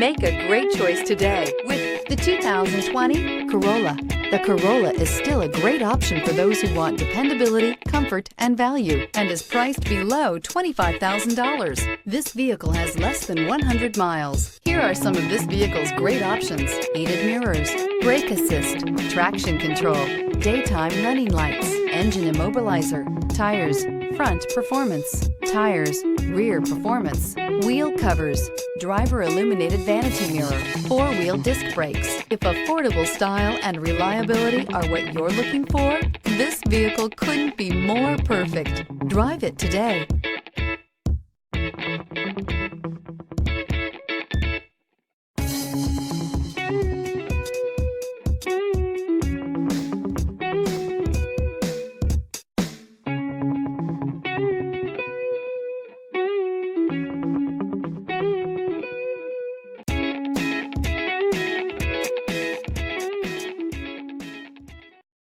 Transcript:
Make a great choice today with the 2020 Corolla. The Corolla is still a great option for those who want dependability, comfort, and value, and is priced below $25,000. This vehicle has less than 100 miles. Here are some of this vehicle's great options: heated mirrors, brake assist, traction control, daytime running lights, engine immobilizer, tires, front performance, tires, rear performance, wheel covers, driver illuminated vanity mirror, four-wheel disc brakes. If affordable style and reliability are what you're looking for, this vehicle couldn't be more perfect. Drive it today.